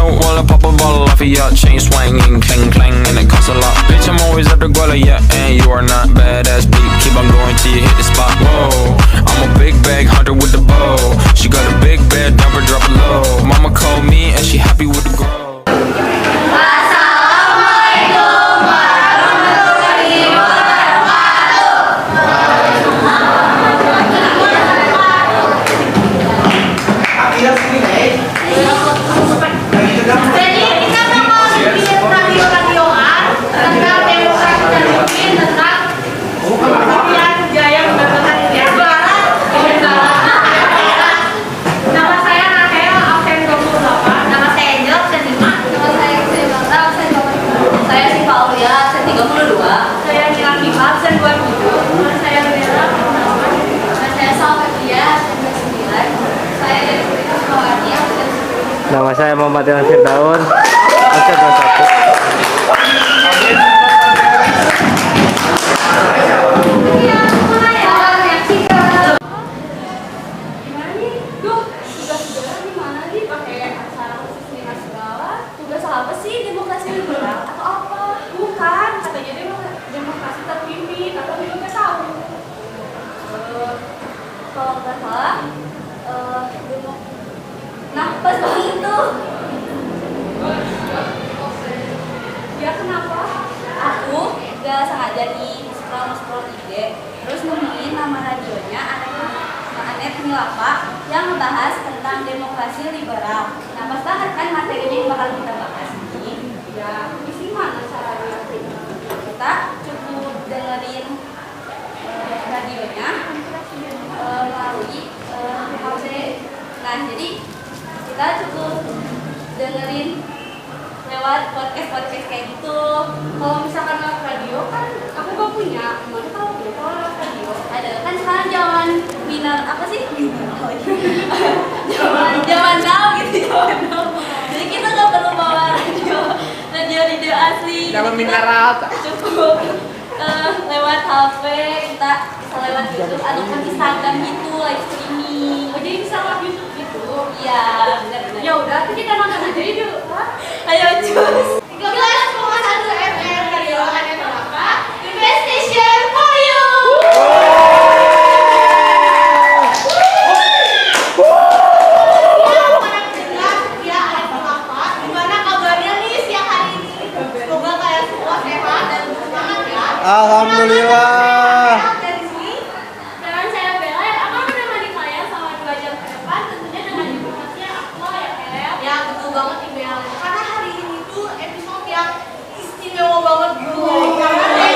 note while I pop a bottle off of ya. Chain swinging, clang clang, and it costs a lot. Bitch, I'm always at the guala, yeah, and you are not badass beat. Keep on going till you hit the spot. Whoa, I'm a big bag hunter with the bow. She got a big bed, number drop it low. Mama called me and she happy with the grow. Nama saya Muhammad Ilham Firdaun, absen 21. Tugas apa sih demokrasi liberal atau apa? Bukan, katanya demokrasi terpimpin, atau juga nggak tahu. Kalau nggak salah, nah pas banget tuh. Ya kenapa? Aku gak sengaja nih scroll IG, terus nemuin nama radionya Anet Milapa yang ngebahas tentang demokrasi liberal. Nah pas banget kan materinya yang bakal kita bahas ini. Ya, isi mana caranya? Kita cukup dengerin radionya melalui HP. Nah jadi kita cukup dengerin lewat podcast kayak gitu. Kalau misalkan lewat radio kan aku gak punya. Gimana kalau lewat radio? Ada kan sekarang zaman binar apa sih? Zaman now gitu, zaman now. Jadi kita gak perlu bawa radio asli. Zaman mineral. Cukup lewat HP, kita bisa lewat YouTube ataupun Instagram gitu, live streaming. Oh jadi bisa lewat YouTube gitu? Iya, benar-benar. Ya udah, kita nonton aja yuk. Ayo cus. 13,1 FM Radio Anet Milapa, the best station for you. Ya Anet Milapa, gimana kabarnya nih siang hari ini? Semoga kalian semua sehat dan bersemangat ya. Alhamdulillah. Dari sini, dengan saya Bella yang akan menemani kalian selama 2 jam ke depan, tentunya dengan informasi yang aktual ya Bella. Ya betul banget nih Bella. Karena hari ini tuh episode yang istimewa banget gitu. Karena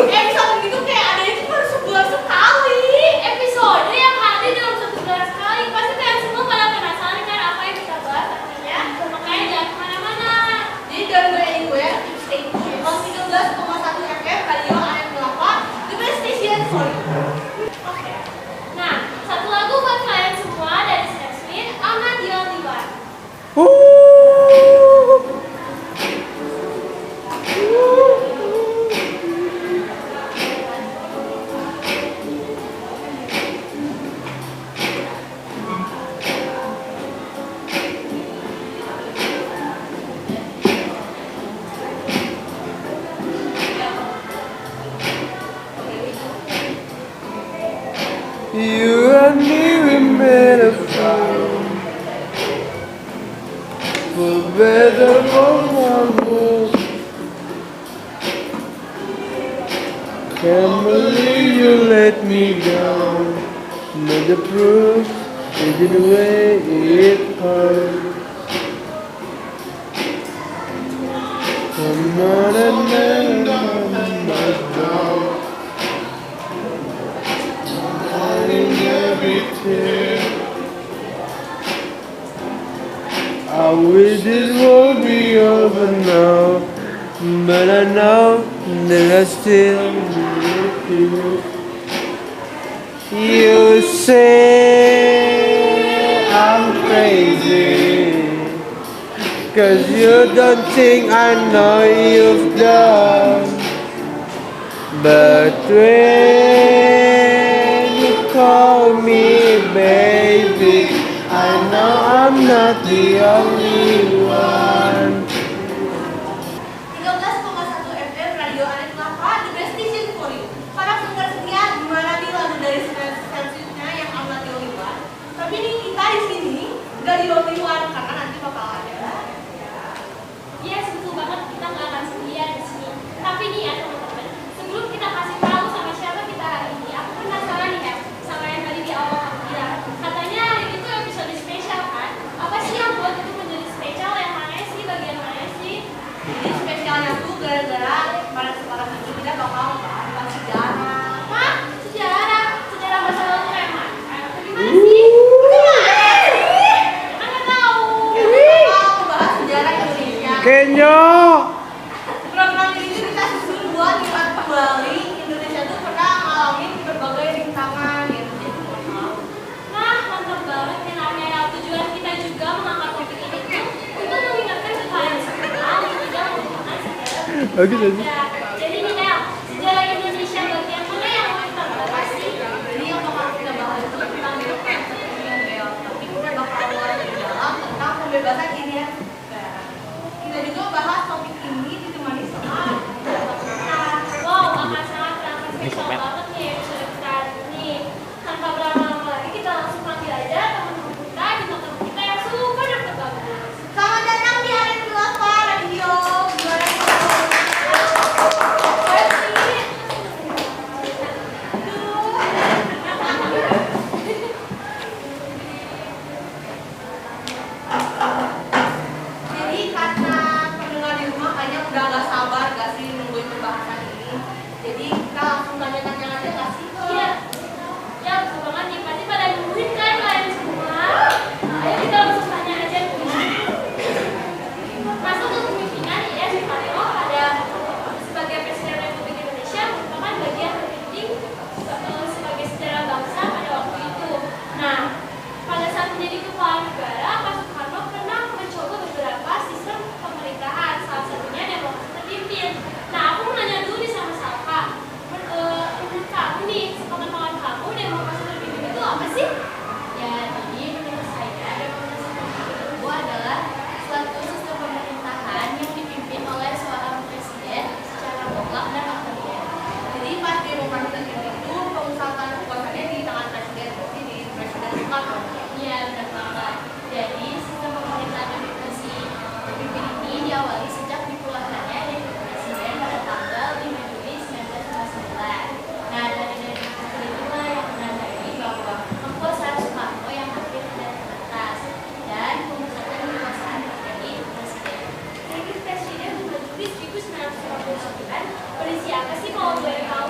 episode itu kayak adanya cuma sebulan sekali. Episode yang ada dalam 1 bulan sekali. Pasti kalian semua pada penasaran kan apa yang kita bahas nantinya. Makanya jangan kemana-mana. Jadi jangan goyain gue, stay tune. 13,1 FM Radio Anet Milapa, the best station for you. Oke. Nah, satu lagu buat kalian semua dari Sam Smith, I'm Not the Only One. You and me, we made a vow, for better or worse. Can't believe you let me down. But the proof is in the way it hurts. I'm not a man of my doubt. In every tear, I wish this would be over now, but I know that I still need you. You say I'm crazy, 'cause you don't think I know you've done, but when you call me baby, I know I'm not the only one. Kenyo. Program ini tuh kita susun buat lihat kembali Indonesia tuh pernah ngalamin berbagai rintangan gitu. Nah, mantap banget ya namanya. Tujuan kita juga mengangkat topik ini tuh untuk mengingatkan ke kalian semua untuk tidak melupakan sejarah. Bagus aja. Jadi nih Nel, sejarah Indonesia bagian mana yang mau kita bahas sih? Jadi yang bakal kita bahas itu tentang demokrasi yang tapi kita bakal mulai lebih dalam tentang pembebasan Irian Barat. Kita juga bahas topik ini ditemani sama Wow, akan sangat spesial banget nih episode kita hari ini. Tanpa berlama-lama lagi, kita langsung panggil aja teman-teman kita di tempat kita yang super deket banget. selamat datang di hari ke-8 radio. Gimana Jadi karena pendengar di rumah kayaknya udah gak sabar gak sih nungguin pembahasan ini. Jadi kita langsung tanya-tanya aja gak sih? Iya, ya betul banget nih. Pasti pada nungguin kan kalian semua. Nah, ayo kita langsung tanya aja nih. Masuk ke kepemimpinan ya Soekarno pada sebagai Presiden Republik Indonesia merupakan bagian penting sebagai sejarah bangsa pada waktu itu. Nah, pada saat menjadi kepala negara, Pak Soekarno pernah mencoba beberapa sistem pemerintahan, salah satunya demokrasi terpimpin. Nah, aku mau nanya dulu nih sama Salka. Menurut kamu nih, sepengetahuan kamu, demokrasi terpimpin itu apa sih? Ya, jadi menurut saya demokrasi terpimpin itu adalah suatu sistem pemerintahan yang dipimpin oleh seorang presiden secara mutlak dan otoriter. Jadi pas demokrasi terpimpin itu pemusatan kekuasaannya di tangan presiden, seperti di Presiden Soekarno. Iya, benar banget. Jadi sistem pemerintahan demokrasi terpimpin ini diawali sejak dikeluarkannya Dekret Presiden pada tanggal 5 Juli 1959. Nah, dari Dekret itulah yang menandai bahwa kekuasaan Soekarno yang hampir tidak terbatas dan pemusatan kekuasaan terjadi di presiden. Dekret Presiden 5 Juli 1959 berisi apa sih kalau boleh tahu?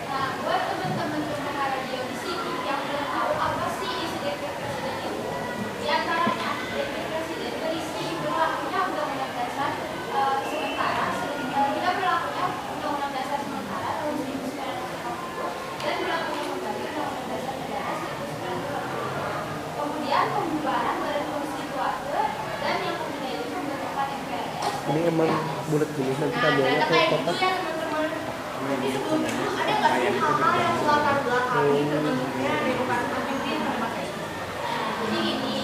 Nah, buat teman-teman pendengar radio di sini yang belum tahu apa sih isi Dekret Presiden itu, di antaranya Dekret Presiden berisi berlakunya Undang-Undang Dasar sementara tidak berlakunya Undang-Undang Dasar sementara tahun 1945 dan berlakunya kembali Undang-Undang Dasar Negara 1945. Kemudian pembubaran Badan Konstitusi dan yang ketiga itu pembentukan MPRS. Ini emang bulat gini nanti Nah, kamera ternyata ke kayak gitu kotak. ya teman-teman. Jadi sebelum itu ada nggak sih hal-hal yang melatar belakangi terbentuknya demokrasi terpimpin pada masa itu? Jadi gini,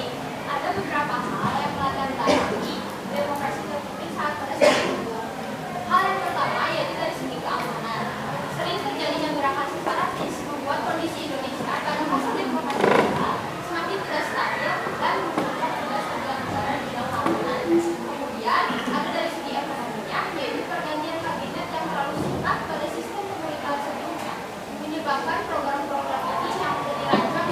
ada beberapa hal yang melatar belakangi demokrasi terpimpin saat pada saat itu. Hal yang pertama yaitu dari segi keamanan. Sering terjadinya gerakan separatis membuat kondisi Indonesia pada masa demokrasi kita semakin tidak stabil dan merupakan tugas kedua negara di bidang keamanan. Kemudian ada dari segi ekonominya, yaitu pergantian kabinet yang terlalu singkat pada sistem pemerintahan sebelumnya menyebabkan program-program ini yang sudah dirancang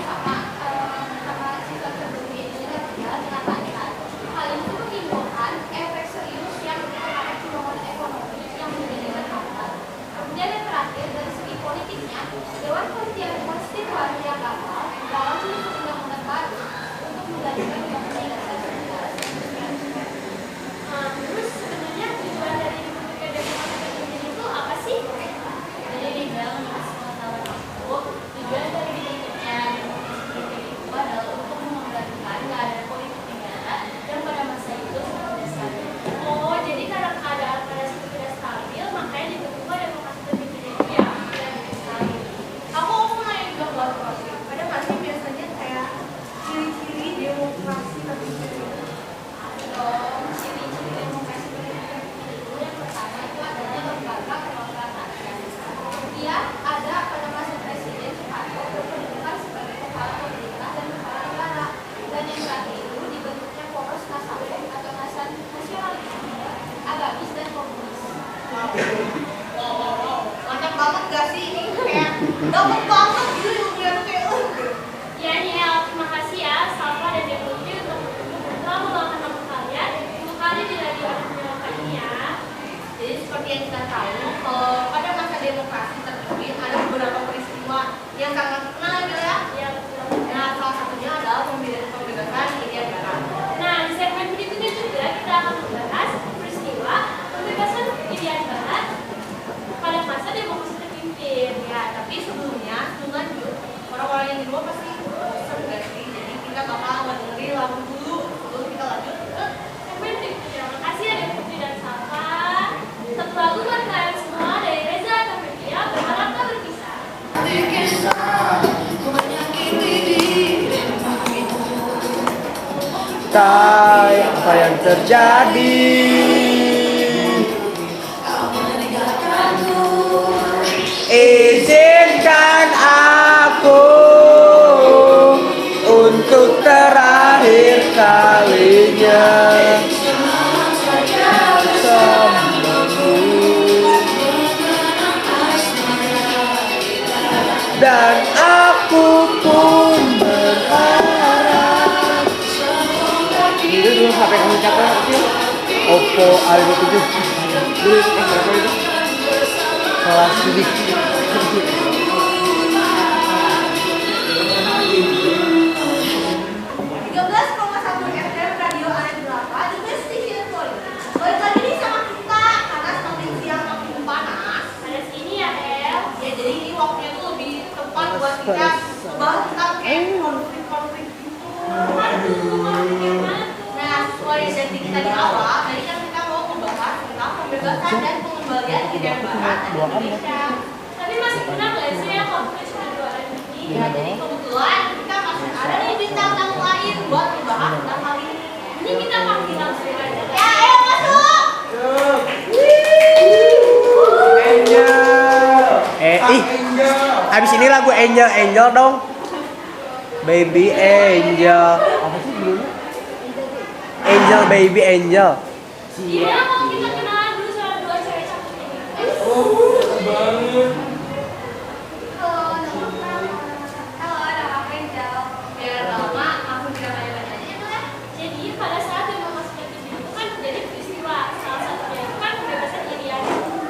Kai, apa yang terjadi? Izinkan aku untuk terakhir kalinya bersamamu, dan aku pun berharap. Itu dulu HP kamu catat kecil Oppo A57 dulu berapa itu? Kelas sedikit 13,1 FM Radio Anet Berapa di Best Station Point. Balik lagi nih sama kita karena semakin siang makin panas. Panas ini ya El. Ya jadi ini waktunya tuh lebih tepat buat kita bahas tentang konflik-konflik gitu. Nah sesuai janji kita di awal, tadi kan kita mau membahas tentang pembebasan dan pengembalian Irian Barat dari Indonesia. Tapi masih benar nggak sih ya kalau kita cuma 2 orang ini? Ya jadi kebetulan kita masih ada nih bintang tamu lain buat membahas tentang hal ini. Ini kita panggil langsung aja. Ya ayo masuk. Abis ini lagu Angel dong. Baby Angel. Apa sih judulnya? Angel Baby Angel. Gimana kalau kita kenalan dulu sama 2 cewek cantik ini? Halo, nama aku Angel. Biar lama aku tidak tanya-tanya itu ya. Jadi pada saat demokrasi itu kan terjadi peristiwa, salah satunya itu kan pembebasan Irian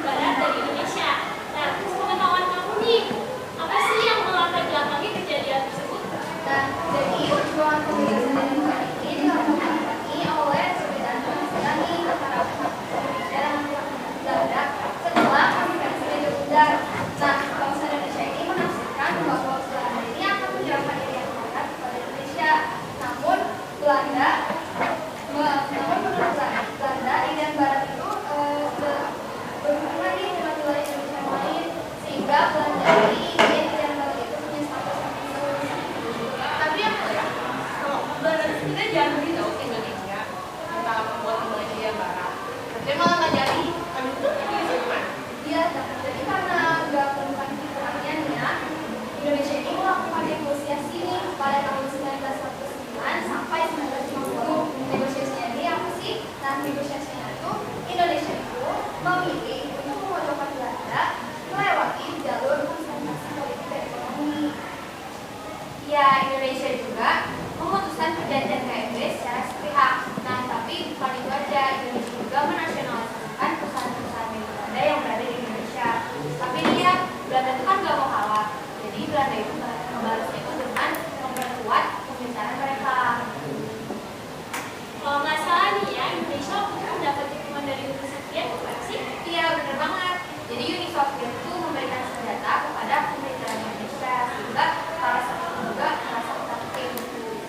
Barat dari Indonesia. Nah, sepengetahuan kamu nih, apa sih yang melatar belakangi kejadian tersebut? Nah, jadi perjuangan pembebasan dari negara ini dilakukan oleh perbedaan pemikiran antara Indonesia dan Belanda setelah konferensi Belanda. Nah, bangsa Indonesia ini menafsirkan bahwa Belanda ini akan menyerahkan Irian Barat kepada Indonesia. Namun menurut Belanda, Irian Barat itu berhubungan dengan wilayah Indonesia yang lain, sehingga Belanda ini ingin Irian Barat itu punya status khusus. Tapi apa ya? Kalau Belanda kita jangan beritahu ke Indonesia tentang membuat Indonesia Barat. Tapi malah nggak jadi. Kami itu Indonesia gimana? Iya, jadi karena nggak menemukan perhatiannya, Indonesia ini melakukan negosiasi nih pada tahun 1949 sampai 1950. Negosiasinya ini apa sih? Nah, negosiasinya itu Indonesia itu memilih untuk memojokkan Belanda melewati jalur konsentrasi politik dan ekonomi. Ya, Indonesia juga memutuskan perjanjian KMB secara sepihak. Nah, tapi bukan itu aja, Indonesia juga menasionalisasikan perusahaan-perusahaan milik Belanda yang berada di Indonesia. Tapi dia, Belanda itu kan gak mau kalah. Jadi Belanda itu membalasnya itu dengan memperkuat pembicaraan mereka. Kalau nggak salah nih ya, Indonesia waktu itu mendapat dukungan dari Uni Soviet, bukan sih? Iya, benar banget. Jadi Uni Soviet itu memberikan senjata kepada pembicaraan Indonesia sehingga para sekutu juga merasa tertarik gitu.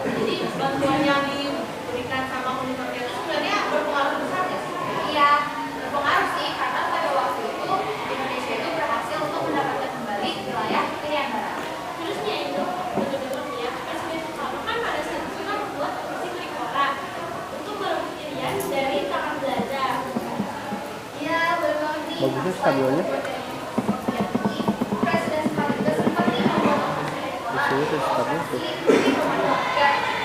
Jadi bantuan yang diberikan sama Uni Soviet itu sebenarnya berpengaruh besar ya sih? Iya, berpengaruh sih karena pada waktu itu Indonesia itu berhasil untuk mendapatkan kembali wilayah Irian Barat. Terusnya itu, betul-betul nih ya, Presiden Soekarno kan pada saat itu kan membuat komisi Trikora untuk merebut Irian dari tangan Belanda. Iya, benar banget nih. Bagusnya stadionnya. Presiden Soekarno juga sempat nih membuat operasi Di sini tuh stadionnya tuh.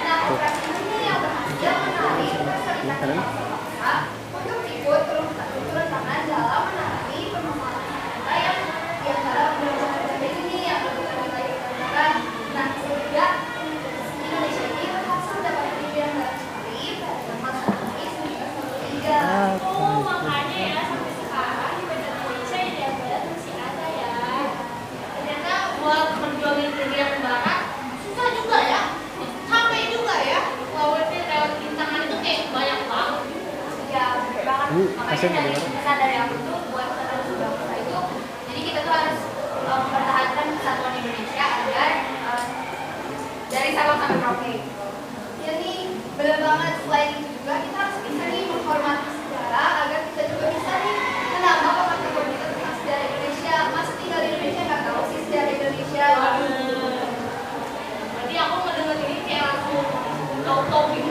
Nah, operasi ini yang berhasil menarik peserta bangsa untuk ikut turun tangan dalam menangani permasalahan kita yang diantara Belanda ini yang berbukan wilayah Barat. Nah, sehingga Indonesia ini berhasil mendapatkan Irian Barat sendiri pada masa ini 1943. Oh, makanya ya, sampai sekarang di Barat Indonesia Irian Barat masih ada ya. Ternyata buat menjualin Irian Barat susah juga ya. Capek juga ya. Lawannya lewat rintangan itu banyak banget. Ya, bener banget. Makanya kasihan dari kedengeran. pesan dari aku tuh buat penerus bangsa itu, jadi kita tuh harus mempertahankan kesatuan Indonesia agar dari Sabang sampai Merauke. Jadi bener banget. Selain itu juga kita harus bisa nih menghormati sejarah agar kita juga bisa nih menambah pengetahuan kita tentang sejarah Indonesia. Masih tinggal di Indonesia nggak tahu sih sejarah Indonesia. Berarti aku ngedenger ini kayak langsung tahu-tahu gitu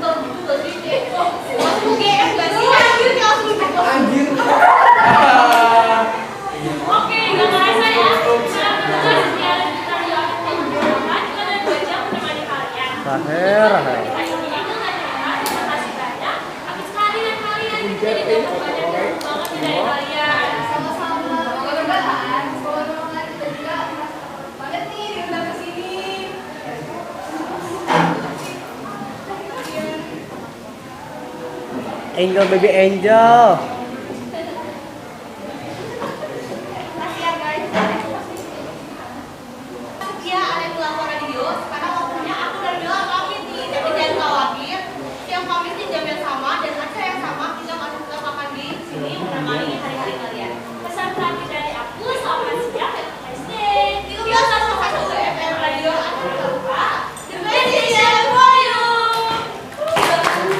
Rahel. Angel, baby angel. Ya, ada pelapor radio. Sekarang waktunya aku dan Bella pamit nih. Tapi jangan khawatir. Setiap pamit di jam yang sama dan acara yang sama kita masih tetap akan di sini menemani hari-hari kalian. Pesan terakhir dari aku, selamat siang dan nice day. 13.1 FM Radio Anak Lupa. The best station for you.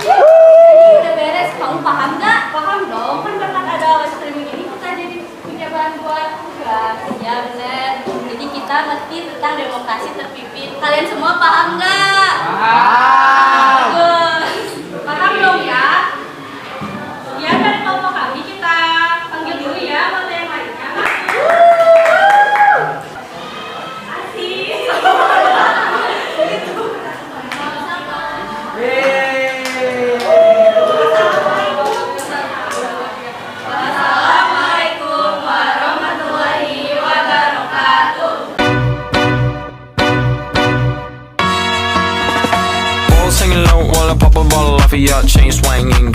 Jadi udah beres, kamu paham nggak? Paham dong, kan karena ada live streaming ini kita jadi punya bahan buat tugas. Ya bener, jadi kita ngerti tentang demokrasi terpimpin. Kalian semua paham nggak? Paham. Bagus. Paham dong ya? Ya dari kelompok kami kita panggil dulu ya anggota yang lainnya. Asik. Assalamualaikum warahmatullahi wabarakatuh. All singing low while I pop a bottle off of your chain swinging.